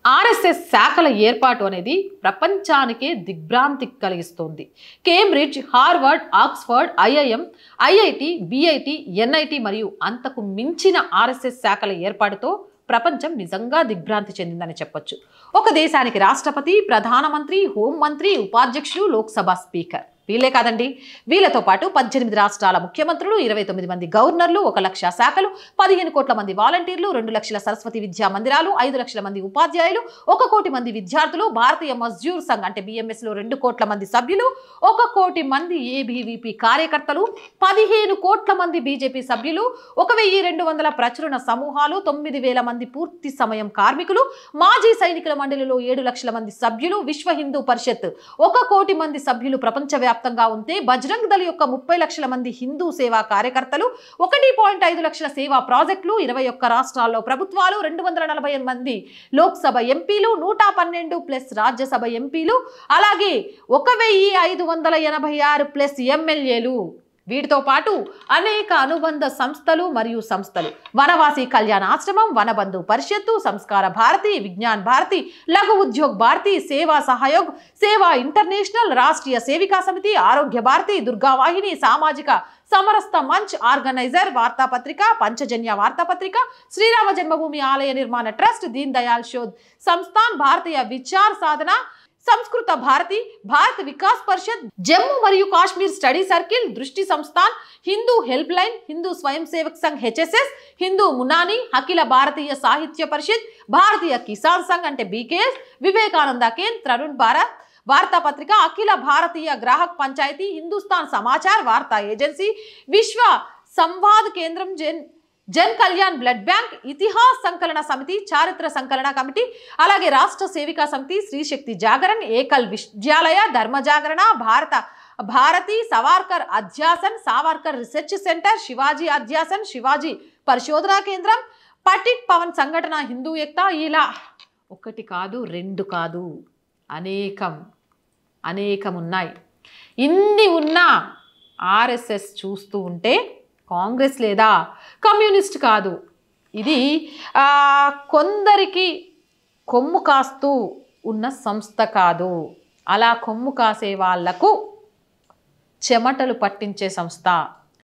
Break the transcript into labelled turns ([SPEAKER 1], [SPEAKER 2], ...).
[SPEAKER 1] RSS శాఖల ఏర్పాటు అనేది ప్రపంచానికే దిగ్భ్రాంతి కలిగిస్తోంది. Cambridge, Harvard, Oxford, IIM, IIT, BIT, NIT మరియు అంతకు మించిన ఆర్ఎస్ఎస్ శాఖల ఏర్పాటుతో ప్రపంచం నిజంగా దిగ్భ్రాంతి చెందిందని చెప్పొచ్చు. ఒక దేశానికి రాష్ట్రపతి, ప్రధానమంత్రి, హోంమంత్రి, ఉపాధ్యక్షులు, లోక్సభ స్పీకర్ వీళ్ళే కాదండి. వీళ్ళతో పాటు 18 రాష్ట్రాల ముఖ్యమంత్రులు, 29 మంది గవర్నర్లు, 1 లక్ష శాఖలు, 15 కోట్ల మంది వాలంటీర్లు, 2 లక్షల సరస్వతి విద్యా మందిరాలు, 5 లక్షల మంది ఉపాధ్యాయులు, 1 కోటి మంది విద్యార్థులు, భారతీయ మజ్దూర్ సంఘ్ అంటే బిఎంఎస్ లో 2 కోట్ల మంది సభ్యులు, 1 కోటి మంది ఏబీవీపీ కార్యకర్తలు, 15 కోట్ల మంది బీజేపీ సభ్యులు, 1200 ప్రచురణ సమూహాలు, 9000 మంది పూర్తి సమయం కార్మికులు, మాజీ సైనికుల మండలిలో 7 లక్షల మంది సభ్యులు, విశ్వ హిందూ పరిషత్ 1 కోటి మంది సభ్యులు ప్రపంచవ్యాప్తంగా ఉంటే బజరంగ్ దళ్ యొక్క 30 లక్షల మంది హిందూ సేవా కార్యకర్తలు, 1.5 లక్షల సేవా ప్రాజెక్టులు, 21 రాష్ట్రాల్లో ప్రభుత్వాలు, 240 మంది లోక్సభ ఎంపీలు, 112 ప్లస్ రాజ్యసభ ఎంపీలు, అలాగే 1586 ప్లస్ ఎమ్మెల్యేలు. వీటితో పాటు అనేక అనుబంధ సంస్థలు మరియు సంస్థలు, వనవాసి కళ్యాణ ఆశ్రమం, వనబంధు పరిషత్తు, సంస్కార భారతి, విజ్ఞాన్ భారతి, లఘు ఉద్యోగ్ భారతి, సేవా సహయోగ్, సేవా ఇంటర్నేషనల్, రాష్ట్రీయ సేవికా సమితి, ఆరోగ్య భారతి, దుర్గావాహిని, సామాజిక సమరస్త మంచ్, ఆర్గనైజర్, వార్తాపత్రిక, పంచజన్య వార్తాపత్రిక, శ్రీరామ జన్మభూమి ఆలయ నిర్మాణ ట్రస్ట్, దీన్ దయాల్ శోధ్ సంస్థాన్, భారతీయ విచార్ సాధన, సంస్కృత భారతి, భారత్ వికాస్ పరిషత్, జమ్మూ మరియు కాశ్మీర్ స్టడీ సర్కిల్, దృష్టి సంస్థాన్, హిందూ హెల్ప్ లైన్, హిందూ స్వయం సేవక్ సంఘ్ హెచ్ఎస్ఎస్, హిందూ మునాని, అఖిల భారతీయ సాహిత్య పరిషత్, భారతీయ కిసాన్ సంఘ్ అంటే బీకేఎస్, వివేకానంద కేంద్ర, తరుణ్ భారత్ వార్తాపత్రిక, అఖిల భారతీయ గ్రాహక్ పంచాయతీ, హిందుస్థాన్ సమాచార్ వార్తా ఏజెన్సీ, విశ్వ సంవాద్ కేంద్రం, జన్ కళ్యాణ్ బ్లడ్ బ్యాంక్, ఇతిహాస్ సంకలన సమితి, చారిత్ర సంకలన కమిటీ, అలాగే రాష్ట్ర సేవికా సమితి, శ్రీ శక్తి జాగరణ్, ఏకల్ విద్యాలయ, ధర్మ జాగరణ, భారతి, సవార్కర్ అధ్యాసన్, సావర్కర్ రీసెర్చ్ సెంటర్, శివాజీ అధ్యాసన్, శివాజీ పరిశోధనా కేంద్రం, పటిట్ పవన్ సంఘటన, హిందూ ఏక్తా. ఇలా 1 కాదు 2 కాదు అనేకం ఉన్నాయి. ఇన్ని ఉన్నా ఆర్ఎస్ఎస్ చూస్తూ ఉంటే కాంగ్రెస్ లేదా కమ్యూనిస్ట్ కాదు, ఇది కొందరికి కొమ్ము కాస్తూ ఉన్న సంస్థ కాదు, అలా కొమ్ము కాసే వాళ్లకు చెమటలు పట్టించే సంస్థ.